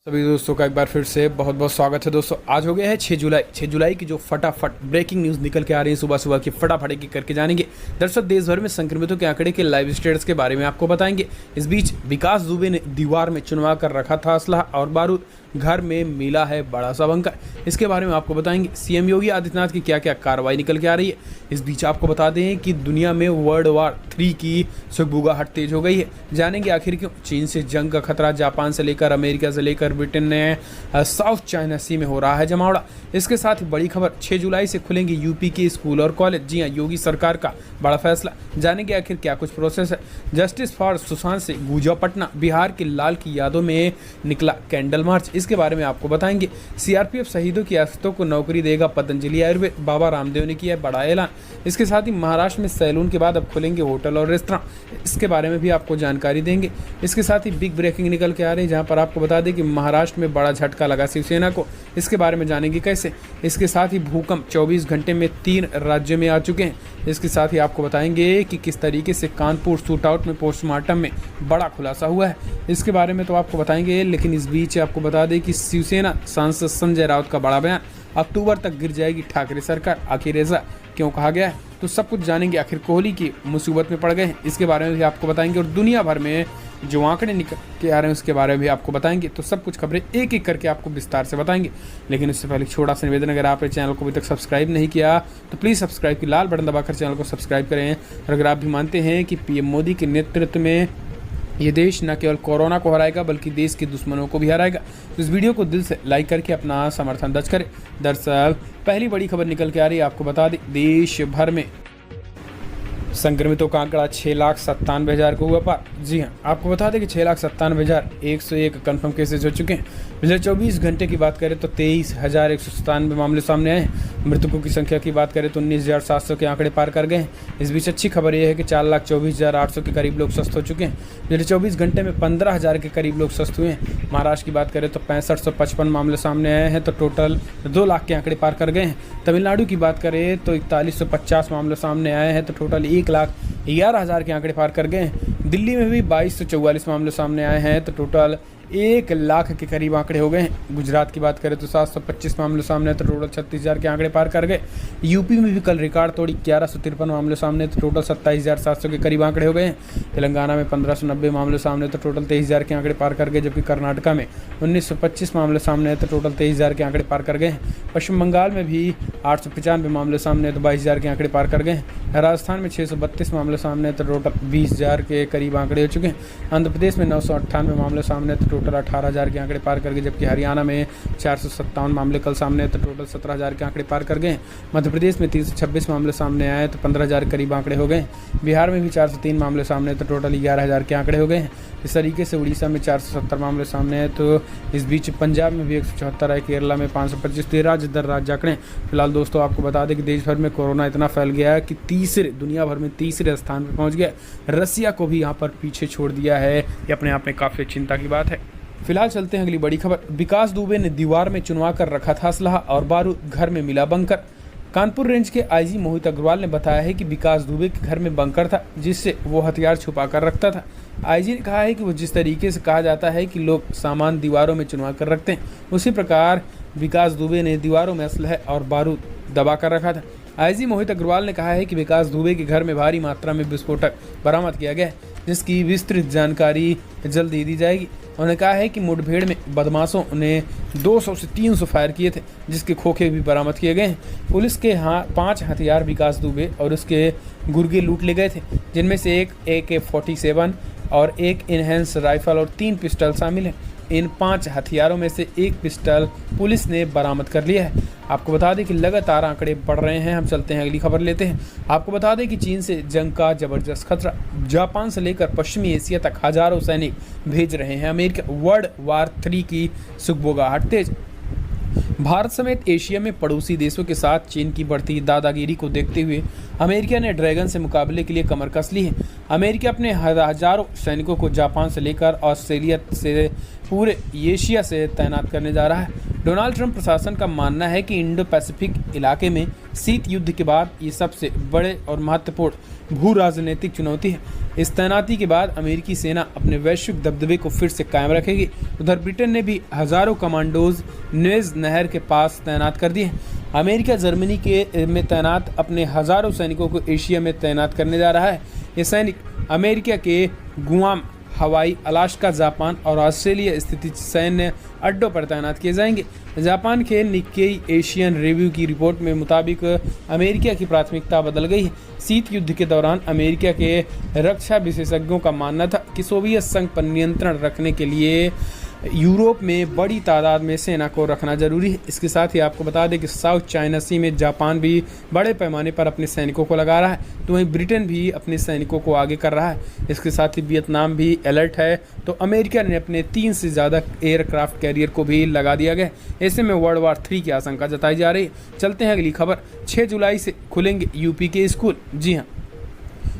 सभी दोस्तों का एक बार फिर से बहुत बहुत स्वागत है। दोस्तों आज हो गया है 6 जुलाई की जो फटाफट ब्रेकिंग न्यूज़ निकल के आ रही है सुबह सुबह की फटाफट की करके जानेंगे। दरअसल देश भर में संक्रमितों के आंकड़े के लाइव स्टेटस के बारे में आपको बताएंगे। इस बीच विकास दुबे ने दीवार में चुनवा कर रखा था असलहा और बारूद, घर में मिला है बड़ा सा बंकर। इसके बारे में आपको बताएंगे। सीएम योगी आदित्यनाथ की क्या क्या कार्रवाई निकल के आ रही है। इस बीच आपको बता दें कि दुनिया में वर्ल्ड वार 3 की सुगबुगाहट तेज हो गई है। जानेंगे आखिर क्यों। चीन से जंग का खतरा, जापान से लेकर अमेरिका से लेकर ब्रिटेन ने साउथ चाइना सी में हो रहा है जमावड़ा। इसके साथ ही बड़ी खबर, 6 जुलाई से खुलेंगे यूपी के स्कूल और कॉलेज। जी हाँ, योगी सरकार का बड़ा फैसला। जानेंगे आखिर क्या कुछ प्रोसेस है। जस्टिस फॉर सुशांत से गूंजा पटना। बिहार के लाल की यादों में निकला कैंडल मार्च। इसके बारे में आपको बताएंगे। सीआरपीएफ शहीदों की आश्रितों को नौकरी देगा पतंजलि आयुर्वेद। बाबा रामदेव ने किया बड़ा ऐलान। इसके साथ ही महाराष्ट्र में सैलून के बाद अब खुलेंगे होटल और रेस्तरां। इसके बारे में भी आपको जानकारी देंगे। इसके साथ ही बिग ब्रेकिंग निकल के आ रही है, जहां पर आपको बता दें कि महाराष्ट्र में बड़ा झटका लगा शिवसेना को। इसके बारे में जानेंगे कैसे। इसके साथ ही भूकंप 24 घंटे में 3 राज्यों में आ चुके हैं। इसके साथ ही आपको बताएंगे कि किस तरीके से कानपुर शूटआउट में पोस्टमार्टम में बड़ा खुलासा हुआ है। इसके बारे में तो आपको बताएंगे, लेकिन इस बीच आपको बता दें कि शिवसेना सांसद संजय राउत का बड़ा बयान, अक्टूबर तक गिर जाएगी ठाकरे सरकार। आखिर ऐसा क्यों कहा गया है, तो सब कुछ जानेंगे। आखिर कोहली की मुसीबत में पड़ गए हैं, इसके बारे में भी आपको बताएंगे। और दुनिया भर में जो आंकड़े निकल के आ रहे हैं उसके बारे में भी आपको बताएंगे। तो सब कुछ खबरें एक एक करके आपको विस्तार से बताएंगे। लेकिन इससे पहले छोटा सा निवेदन, अगर आपने चैनल को अभी तक सब्सक्राइब नहीं किया तो प्लीज़ सब्सक्राइब की लाल बटन दबाकर चैनल को सब्सक्राइब करें। और अगर आप भी मानते हैं कि पीएम मोदी के नेतृत्व में ये देश न केवल कोरोना को हराएगा बल्कि देश के दुश्मनों को भी हराएगा, तो इस वीडियो को दिल से लाइक करके अपना समर्थन दर्ज करें। दरअसल पहली बड़ी खबर निकल के आ रही है, आपको बता दें देश भर में संक्रमितों का आंकड़ा 6,97,000 को हुआ पार। जी हाँ, आपको बता दें कि 6,97,101 कन्फर्म केसेज हो चुके हैं। पिछले 24 घंटे की बात करें तो 23,197 मामले सामने आए हैं। मृतकों की संख्या की बात करें तो 19,700 के आंकड़े पार कर गए हैं। इस बीच अच्छी खबर यह है कि 4,24,800 के करीब लोग स्वस्थ हो चुके हैं। पिछले 24 घंटे में 15,000 के करीब लोग स्वस्थ हुए हैं। महाराष्ट्र की बात करें तो 6555 मामले सामने आए हैं, तो टोटल 2 लाख के आंकड़े पार कर गए हैं। तमिलनाडु की बात करें तो 4150 मामले सामने आए हैं, तो टोटल 1,11,000 के आंकड़े पार कर गए हैं। दिल्ली में भी 2244 मामले सामने आए हैं, तो टोटल 1 लाख के करीब आंकड़े हो गए हैं। गुजरात की बात करें तो 725 मामले सामने, तो टोटल 36,000 के आंकड़े पार कर गए। यूपी में भी कल रिकॉर्ड तोड़ी 1153 मामले सामने, तो टोटल 27,700 के करीब आंकड़े हो गए हैं। तेलंगाना में 1590 मामले सामने, तो टोटल 23,000 के आंकड़े पार कर गए। जबकि कर्नाटका में 1925 मामले सामने हैं, तो टोटल 23,000 के आंकड़े पार कर गए हैं। पश्चिम बंगाल में भी 895 मामले सामने, तो 22,000 के आंकड़े पार कर गए हैं। राजस्थान में 632 मामले सामने, तो टोटल 20,000 के करीब आंकड़े हो चुके हैं। आंध्र प्रदेश में 998 मामले सामने, तो टोटल 18,000 के आंकड़े पार कर गए। जबकि हरियाणा में 457 मामले कल सामने, तो टोटल 17,000 के आंकड़े पार कर गए हैं। मध्य प्रदेश में 326 मामले सामने आए, तो 15,000 करीब आंकड़े हो गए। बिहार में भी 403 मामले सामने, तो टोटल 11,000 के आंकड़े हो गए हैं। इस तरीके से उड़ीसा में 470 मामले सामने हैं, तो इस बीच पंजाब में भी 174 है, केरला में 525, राज्य दर राज्य आंकड़े। फिलहाल दोस्तों आपको बता दें कि देश भर में कोरोना इतना फैल गया है कि दुनिया भर में तीसरे स्थान पर पहुंच गया। रसिया को भी यहाँ पर पीछे छोड़ दिया है। ये अपने आप में काफ़ी चिंता की बात है। फिलहाल चलते हैं अगली बड़ी खबर। विकास दुबे ने दीवार में चुनवा कर रखा था असलहा और बारूद, घर में मिला बंकर। कानपुर रेंज के आईजी मोहित अग्रवाल ने बताया है कि विकास दुबे के घर में बंकर था, जिससे वो हथियार छुपा कर रखता था। आईजी ने कहा है कि वो जिस तरीके से कहा जाता है कि लोग सामान दीवारों में चुनवा कर रखते हैं, उसी प्रकार विकास दुबे ने दीवारों में असलहा और बारूद दबा कर रखा था। आईजी मोहित अग्रवाल ने कहा है कि विकास दुबे के घर में भारी मात्रा में विस्फोटक बरामद किया गया है, जिसकी विस्तृत जानकारी जल्द ही दी जाएगी। उन्होंने कहा है कि मुठभेड़ में बदमाशों ने 200 से 300 फायर किए थे, जिसके खोखे भी बरामद किए गए हैं। पुलिस के 5 हथियार विकास दुबे और उसके गुर्गे लूट ले गए थे, जिनमें से एक AK-47 और एक इनहेंस राइफल और 3 पिस्टल शामिल हैं। इन 5 हथियारों में से एक पिस्टल पुलिस ने बरामद कर लिया है। आपको बता दें कि लगातार आंकड़े बढ़ रहे हैं। हम चलते हैं अगली खबर लेते हैं। आपको बता दें कि चीन से जंग का जबरदस्त खतरा, जापान से लेकर पश्चिमी एशिया तक हजारों सैनिक भेज रहे हैं अमेरिका। वर्ल्ड वार 3 की सुगबुगाहट तेज। भारत समेत एशिया में पड़ोसी देशों के साथ चीन की बढ़ती दादागिरी को देखते हुए अमेरिका ने ड्रैगन से मुकाबले के लिए कमर कस ली है। अमेरिका अपने हजारों सैनिकों को जापान से लेकर ऑस्ट्रेलिया से पूरे एशिया से तैनात करने जा रहा है। डोनाल्ड ट्रंप प्रशासन का मानना है कि इंडो पैसिफिक इलाके में शीत युद्ध के बाद ये सबसे बड़े और महत्वपूर्ण भू राजनीतिक चुनौती है। इस तैनाती के बाद अमेरिकी सेना अपने वैश्विक दबदबे को फिर से कायम रखेगी। उधर ब्रिटेन ने भी हजारों कमांडोज न्वेज नहर के पास तैनात कर दिए हैं। अमेरिका जर्मनी के में तैनात अपने हजारों सैनिकों को एशिया में तैनात करने जा रहा है। ये सैनिक अमेरिका के गुआम, हवाई, अलास्का, जापान और ऑस्ट्रेलिया स्थित सैन्य अड्डों पर तैनात किए जाएंगे। जापान के निक्केई एशियन रिव्यू की रिपोर्ट में मुताबिक अमेरिका की प्राथमिकता बदल गई है। शीत युद्ध के दौरान अमेरिका के रक्षा विशेषज्ञों का मानना था कि सोवियत संघ पर नियंत्रण रखने के लिए यूरोप में बड़ी तादाद में सेना को रखना जरूरी है। इसके साथ ही आपको बता दें कि साउथ चाइना सी में जापान भी बड़े पैमाने पर अपने सैनिकों को लगा रहा है, तो वहीं ब्रिटेन भी अपने सैनिकों को आगे कर रहा है। इसके साथ ही वियतनाम भी अलर्ट है, तो अमेरिका ने अपने 3 से ज़्यादा एयरक्राफ्ट कैरियर को भी लगा दिया गया। ऐसे में वर्ल्ड वॉर 3 की आशंका जताई जा रही है। चलते हैं अगली खबर। 6 जुलाई से खुलेंगे यूपी के स्कूल। जी हाँ,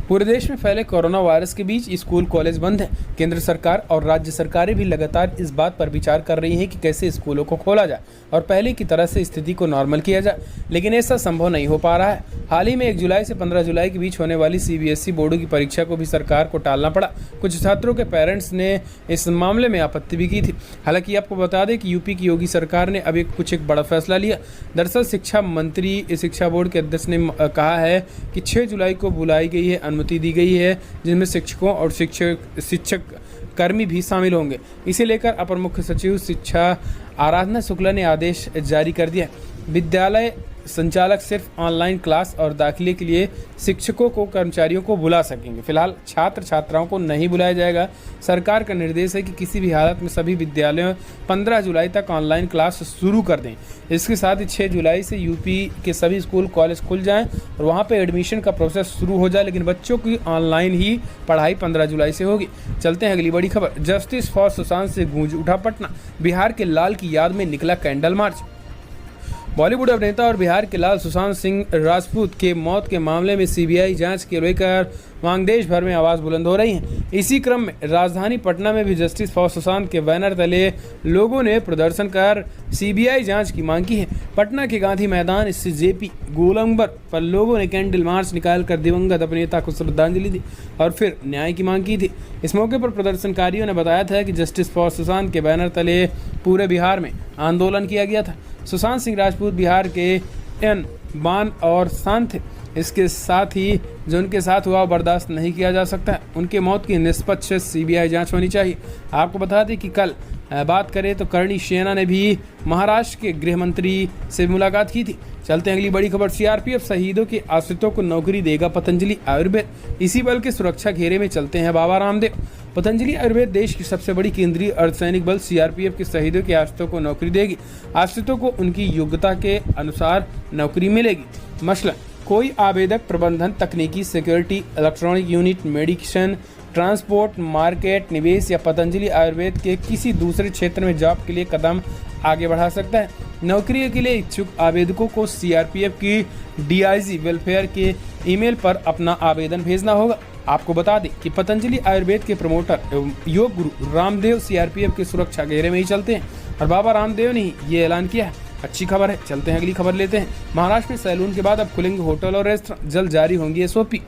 पूरे देश में फैले कोरोना वायरस के बीच स्कूल कॉलेज बंद हैं। केंद्र सरकार और राज्य सरकारें भी लगातार इस बात पर विचार कर रही हैं कि कैसे स्कूलों को खोला जाए और पहले की तरह से स्थिति को नॉर्मल किया जाए, लेकिन ऐसा संभव नहीं हो पा रहा है। हाल ही में 1 जुलाई से 15 जुलाई के बीच होने वाली CBSE बोर्डों की परीक्षा को भी सरकार को टालना पड़ा। कुछ छात्रों के पेरेंट्स ने इस मामले में आपत्ति भी की थी। हालांकि आपको बता दें कि यूपी की योगी सरकार ने अब एक बड़ा फैसला लिया। दरअसल शिक्षा मंत्री शिक्षा बोर्ड के अध्यक्ष ने कहा है कि 6 जुलाई को बुलाई गई है, अनुमति दी गई है, जिनमें शिक्षकों और शिक्षक कर्मी भी शामिल होंगे। इसे लेकर अपर मुख्य सचिव शिक्षा आराधना शुक्ला ने आदेश जारी कर दिया। विद्यालय संचालक सिर्फ ऑनलाइन क्लास और दाखिले के लिए शिक्षकों को कर्मचारियों को बुला सकेंगे। फिलहाल छात्र छात्राओं को नहीं बुलाया जाएगा। सरकार का निर्देश है कि किसी भी हालत में सभी विद्यालयों 15 जुलाई तक ऑनलाइन क्लास शुरू कर दें। इसके साथ ही 6 जुलाई से यूपी के सभी स्कूल कॉलेज खुल जाएं और वहां पे एडमिशन का प्रोसेस शुरू हो जाए, लेकिन बच्चों की ऑनलाइन ही पढ़ाई 15 जुलाई से होगी। चलते हैं अगली बड़ी खबर। जस्टिस फॉर सुशांत से गूंज उठा पटना। बिहार के लाल की याद में निकला कैंडल मार्च। बॉलीवुड अभिनेता और बिहार के लाल सुशांत सिंह राजपूत के मौत के मामले में CBI जांच के लेकर मांग देश भर में आवाज़ बुलंद हो रही है। इसी क्रम में राजधानी पटना में भी जस्टिस फॉर सुशांत के बैनर तले लोगों ने प्रदर्शन कर CBI जांच की मांग की है। पटना के गांधी मैदान स्थित JP गोलंबर पर लोगों ने कैंडल मार्च निकालकर दिवंगत अभिनेता को श्रद्धांजलि दी और फिर न्याय की मांग की थी। इस मौके पर प्रदर्शनकारियों ने बताया था कि जस्टिस फॉर सुशांत के बैनर तले पूरे बिहार में आंदोलन किया गया था। सुशांत सिंह राजपूत बिहार के बान और शान थे। इसके साथ ही जो उनके साथ हुआ बर्दाश्त नहीं किया जा सकता। उनके मौत की निष्पक्ष CBI जांच होनी चाहिए। आपको बता दें कि कल बात करें तो करणी सेना ने भी महाराष्ट्र के गृह मंत्री से मुलाकात की थी। चलते हैं अगली बड़ी खबर। CRPF शहीदों के आश्रितों को नौकरी देगा पतंजलि आयुर्वेद। इसी बल के सुरक्षा घेरे में चलते हैं बाबा रामदेव। पतंजलि आयुर्वेद देश की सबसे बड़ी केंद्रीय अर्धसैनिक बल CRPF के शहीदों के आश्रितों को नौकरी देगी। आश्रितों को उनकी योग्यता के अनुसार नौकरी मिलेगी। मसलन कोई आवेदक प्रबंधन, तकनीकी, security, electronic unit, medicine, transport, market, निवेश या पतंजलि आयुर्वेद के किसी दूसरे क्षेत्र में जॉब के लिए कदम आगे बढ़ा सकता है। नौकरी के लिए इच्छुक आवेदकों को CRPF की DIG वेलफेयर के ईमेल पर अपना आवेदन भेजना होगा। आपको बता दें कि पतंजलि आयुर्वेद के प्रमोटर एवं योग गुरु रामदेव CRPF के सुरक्षा घेरे में ही चलते हैं और बाबा रामदेव ने ये ऐलान किया है। अच्छी खबर है। चलते हैं अगली खबर लेते हैं। महाराष्ट्र में सैलून के बाद अब खुलेंगे होटल और रेस्टोरेंट, जल्द जारी होंगी SOP।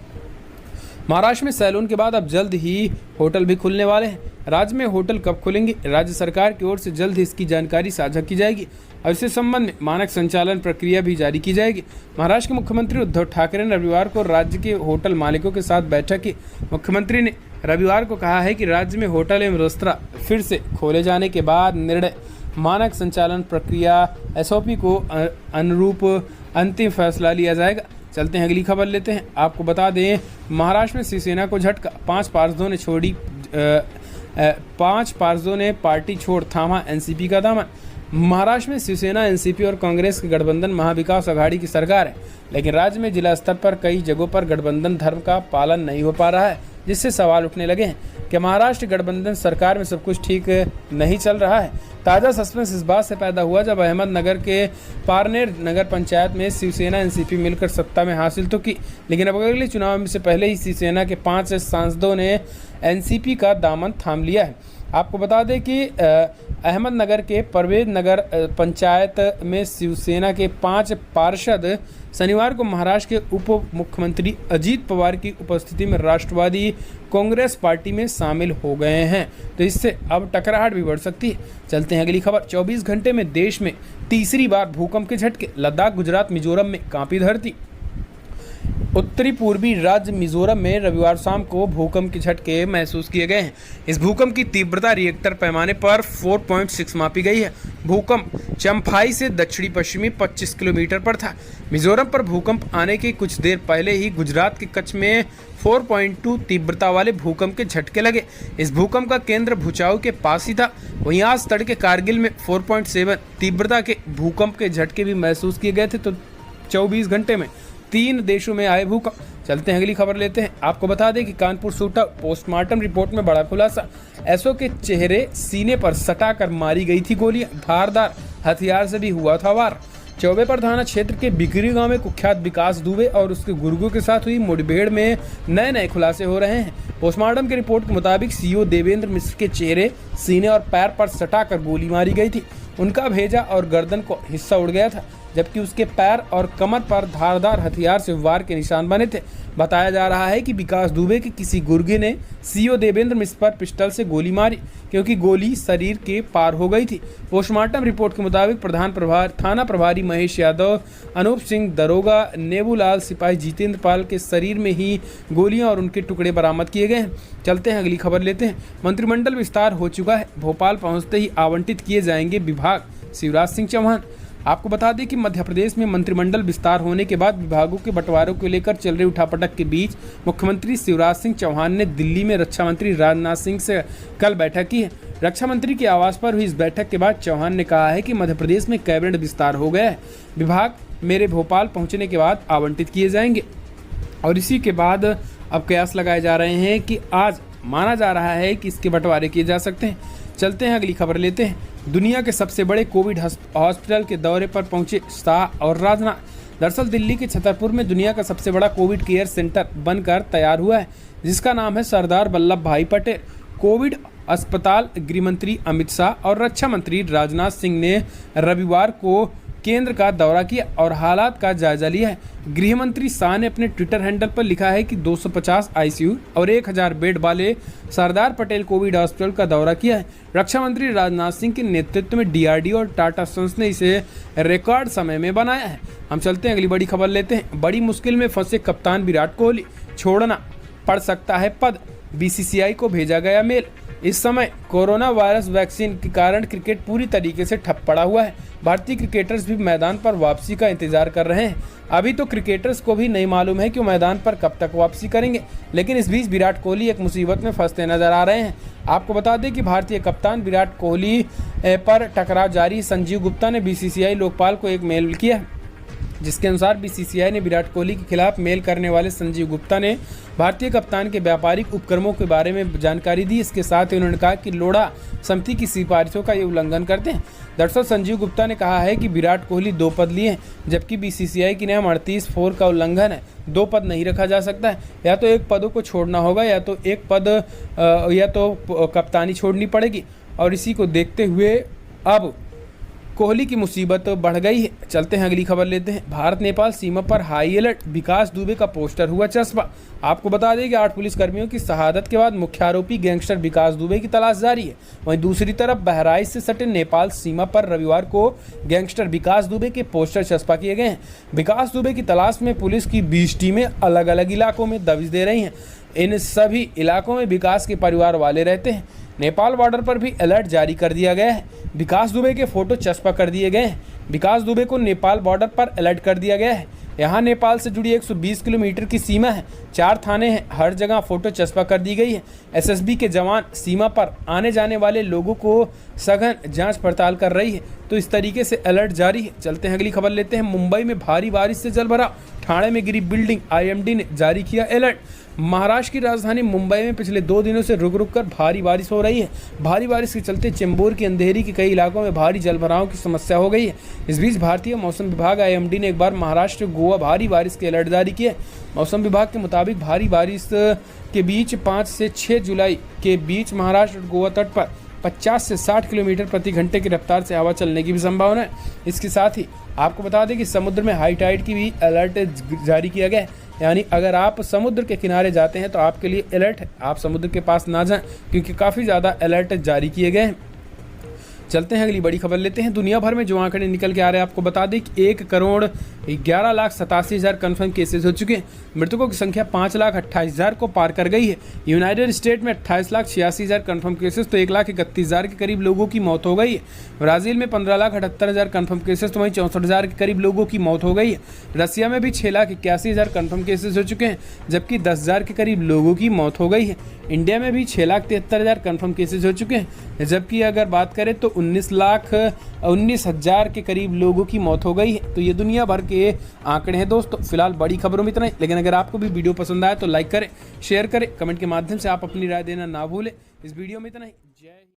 महाराष्ट्र में सैलून के बाद अब जल्द ही होटल भी खुलने वाले हैं। राज्य में होटल कब खुलेंगे, राज्य सरकार की ओर से जल्द ही इसकी जानकारी साझा की जाएगी और इसी संबंध में मानक संचालन प्रक्रिया भी जारी की जाएगी। महाराष्ट्र के मुख्यमंत्री उद्धव ठाकरे ने रविवार को राज्य के होटल मालिकों के साथ बैठक की। मुख्यमंत्री ने रविवार को कहा है कि राज्य में होटल एवं रेस्तरां फिर से खोले जाने के बाद निर्णय मानक संचालन प्रक्रिया SOP को अनुरूप अंतिम फैसला लिया जाएगा। चलते हैं अगली खबर लेते हैं। आपको बता दें महाराष्ट्र में शिवसेना को झटका। 5 पार्षदों ने पार्टी छोड़ थामा NCP का दामन। महाराष्ट्र में शिवसेना, NCP और कांग्रेस के गठबंधन महाविकास अघाड़ी की सरकार है, लेकिन राज्य में जिला स्तर पर कई जगहों पर गठबंधन धर्म का पालन नहीं हो पा रहा है, जिससे सवाल उठने लगे हैं कि महाराष्ट्र गठबंधन सरकार में सब कुछ ठीक नहीं चल रहा है। ताज़ा सस्पेंस इस बात से पैदा हुआ जब अहमदनगर के पारनेर नगर पंचायत में शिवसेना NCP मिलकर सत्ता में हासिल तो की, लेकिन अब अगले चुनाव से पहले ही शिवसेना के 5 सांसदों ने NCP का दामन थाम लिया है। आपको बता दें कि अहमदनगर के परवेज नगर पंचायत में शिवसेना के 5 पार्षद शनिवार को महाराष्ट्र के उप मुख्यमंत्री अजीत पवार की उपस्थिति में राष्ट्रवादी कांग्रेस पार्टी में शामिल हो गए हैं। तो इससे अब टकराहट भी बढ़ सकती है। चलते हैं अगली खबर। 24 घंटे में देश में तीसरी बार भूकंप के झटके, लद्दाख, गुजरात, मिजोरम में कांपी धरती। उत्तरी पूर्वी राज्य मिजोरम में रविवार शाम को भूकंप के झटके महसूस किए गए हैं। इस भूकंप की तीव्रता रिएक्टर पैमाने पर 4.6 मापी गई है। भूकंप चम्फाई से दक्षिणी पश्चिमी 25 किलोमीटर पर था। मिजोरम पर भूकंप आने के कुछ देर पहले ही गुजरात के कच्छ में 4.2 तीव्रता वाले भूकंप के झटके लगे। इस भूकंप का केंद्र भुचाऊ के पास ही था। वहीं आज तड़के कारगिल में 4.7 तीव्रता के भूकंप के झटके भी महसूस किए गए थे। तो 24 घंटे में 3 देशों में आए भूकंप। चलते हैं अगली खबर लेते हैं। आपको बता दें कि कानपुर शूटर पोस्टमार्टम रिपोर्ट में बड़ा खुलासा। एसओ के चेहरे सीने पर सटाकर मारी गई थी गोलियां, धारदार हथियार से भी हुआ था वार। चौबेपुर थाना क्षेत्र के बिकरी गांव में कुख्यात विकास दुबे और उसके गुर्गों के साथ हुई मुठभेड़ में नए खुलासे हो रहे हैं। पोस्टमार्टम की रिपोर्ट के मुताबिक सीओ देवेंद्र मिश्र के चेहरे, सीने और पैर पर सटाकर गोली मारी गई थी। उनका भेजा और गर्दन को हिस्सा उड़ गया था, जबकि उसके पैर और कमर पर धारदार हथियार से वार के निशान बने थे। बताया जा रहा है कि विकास दुबे के किसी गुर्गे ने सीओ देवेंद्र मिश्र पर पिस्टल से गोली मारी, क्योंकि गोली शरीर के पार हो गई थी। पोस्टमार्टम रिपोर्ट के मुताबिक थाना प्रभारी महेश यादव, अनूप सिंह, दरोगा नेबूलाल, सिपाही जितेंद्र पाल के शरीर में ही गोलियां और उनके टुकड़े बरामद किए गए हैं। चलते हैं अगली खबर लेते हैं। मंत्रिमंडल विस्तार हो चुका है। भोपाल पहुंचते ही आवंटित किए जाएंगे विभाग, शिवराज सिंह चौहान। आपको बता दें कि मध्य प्रदेश में मंत्रिमंडल विस्तार होने के बाद विभागों के बंटवारों को लेकर चल रही उठापटक के बीच मुख्यमंत्री शिवराज सिंह चौहान ने दिल्ली में रक्षा मंत्री राजनाथ सिंह से कल बैठक की है। रक्षा मंत्री के आवास पर हुई इस बैठक के बाद चौहान ने कहा है कि मध्य प्रदेश में कैबिनेट विस्तार हो गया है। विभाग मेरे भोपाल पहुँचने के बाद आवंटित किए जाएंगे। और इसी के बाद अब कयास लगाए जा रहे हैं कि आज माना जा रहा है कि इसके बंटवारे किए जा सकते हैं। चलते हैं अगली खबर लेते हैं। दुनिया के सबसे बड़े कोविड हॉस्पिटल के दौरे पर पहुंचे शाह और राजनाथ। दरअसल दिल्ली के छतरपुर में दुनिया का सबसे बड़ा कोविड केयर सेंटर बनकर तैयार हुआ है, जिसका नाम है सरदार वल्लभ भाई पटेल कोविड अस्पताल। गृहमंत्री अमित शाह और रक्षा मंत्री राजनाथ सिंह ने रविवार को केंद्र का दौरा किया और हालात का जायजा लिया है। गृह मंत्री शाह ने अपने ट्विटर हैंडल पर लिखा है कि 250 आईसीयू और 1000 बेड वाले सरदार पटेल कोविड हॉस्पिटल का दौरा किया है। रक्षा मंत्री राजनाथ सिंह के नेतृत्व में डीआरडीओ और टाटा सन्स ने इसे रिकॉर्ड समय में बनाया है। हम चलते हैं अगली बड़ी खबर लेते हैं। बड़ी मुश्किल में फंसे कप्तान विराट कोहली, छोड़ना पड़ सकता है पद, बीसीसीआई को भेजा गया मेल। इस समय कोरोना वायरस वैक्सीन के कारण क्रिकेट पूरी तरीके से ठप पड़ा हुआ है। भारतीय क्रिकेटर्स भी मैदान पर वापसी का इंतजार कर रहे हैं। अभी तो क्रिकेटर्स को भी नहीं मालूम है कि वो मैदान पर कब तक वापसी करेंगे, लेकिन इस बीच विराट कोहली एक मुसीबत में फंसते नजर आ रहे हैं। आपको बता दें कि भारतीय कप्तान विराट कोहली पर टकराव जारी। संजीव गुप्ता ने बीसीसीआई लोकपाल को एक मेल किया, जिसके अनुसार बीसीसीआई ने विराट कोहली के खिलाफ मेल करने वाले संजीव गुप्ता ने भारतीय कप्तान के व्यापारिक उपक्रमों के बारे में जानकारी दी। इसके साथ ही उन्होंने कहा कि लोढ़ा समिति की सिफारिशों का ये उल्लंघन करते हैं। दरअसल संजीव गुप्ता ने कहा है कि विराट कोहली 2 पद लिए हैं, जबकि बीसीसीआई की नियम 38(4) का उल्लंघन है। 2 पद नहीं रखा जा सकता है, या तो एक पदों को छोड़ना होगा या तो एक पद या तो कप्तानी छोड़नी पड़ेगी। और इसी को देखते हुए अब कोहली की मुसीबत बढ़ गई है। चलते हैं अगली खबर लेते हैं। भारत नेपाल सीमा पर हाई अलर्ट, विकास दुबे का पोस्टर हुआ चस्पा। आपको बता दें कि 8 पुलिसकर्मियों की शहादत के बाद मुख्य आरोपी गैंगस्टर विकास दुबे की तलाश जारी है। वहीं दूसरी तरफ बहराइच से सटे नेपाल सीमा पर रविवार को गैंगस्टर विकास दुबे के पोस्टर चस्पा किए गए हैं। विकास दुबे की तलाश में पुलिस की 20 टीमें अलग अलग इलाकों में दबिश दे रही हैं। इन सभी इलाकों में विकास के परिवार वाले रहते हैं। नेपाल बॉर्डर पर भी अलर्ट जारी कर दिया गया है। विकास दुबे के फोटो चस्पा कर दिए गए हैं। विकास दुबे को नेपाल बॉर्डर पर अलर्ट कर दिया गया है। यहाँ नेपाल से जुड़ी 120 किलोमीटर की सीमा है, 4 थाने हैं, हर जगह फोटो चस्पा कर दी गई है। एसएसबी के जवान सीमा पर आने जाने वाले लोगों को सघन जांच पड़ताल कर रही है। तो इस तरीके से अलर्ट जारी है। चलते हैं अगली खबर लेते हैं। मुंबई में भारी बारिश से जलभराव, ठाणे में गिरी बिल्डिंग, आईएमडी ने जारी किया अलर्ट। महाराष्ट्र की राजधानी मुंबई में पिछले 2 दिनों से रुक रुक कर भारी बारिश हो रही है। भारी बारिश के चलते चेंबूर की अंधेरी के कई इलाकों में भारी जलभराव की समस्या हो गई है। इस बीच भारतीय मौसम विभाग IMD ने एक बार महाराष्ट्र गोवा भारी बारिश के अलर्ट जारी किए। मौसम विभाग के मुताबिक भारी बारिश के बीच 5 से 6 जुलाई के बीच महाराष्ट्र और गोवा तट पर 50 से 60 किलोमीटर प्रति घंटे की रफ्तार से हवा चलने की भी संभावना है। इसके साथ ही आपको बता दें कि समुद्र में हाई टाइड की भी अलर्ट जारी किया गया है। यानी अगर आप समुद्र के किनारे जाते हैं तो आपके लिए अलर्ट है, आप समुद्र के पास ना जाएं, क्योंकि काफ़ी ज़्यादा अलर्ट जारी किए गए हैं। चलते हैं अगली बड़ी खबर लेते हैं। दुनिया भर में जो आंकड़े निकल के आ रहे हैं, आपको बता दें कि 1,11,87,000 कन्फर्म केसेस हो चुके हैं। मृतकों की संख्या 5,28,000 को पार कर गई है। यूनाइटेड स्टेट में 28,86,000 कन्फर्म केसेस तो 1,31,000 के करीब लोगों की मौत हो गई है। ब्राज़ील में 15,78,000 कन्फर्म केसेस तो वहीं 64,000 के करीब लोगों की मौत हो गई है। रसिया में भी 6,81,000 कन्फर्म केसेस हो चुके हैं, जबकि 10,000 के करीब लोगों की मौत हो गई है। इंडिया में भी 6,73,000 कन्फर्म केसेस हो चुके हैं, जबकि अगर बात करें तो 19,19,000 के करीब लोगों की मौत हो गई है। तो ये दुनिया भर के आंकड़े हैं दोस्तों। फिलहाल बड़ी खबरों में इतना ही, लेकिन अगर आपको भी वीडियो पसंद आए तो लाइक करें, शेयर करें, कमेंट के माध्यम से आप अपनी राय देना ना भूलें। इस वीडियो में इतना ही। जय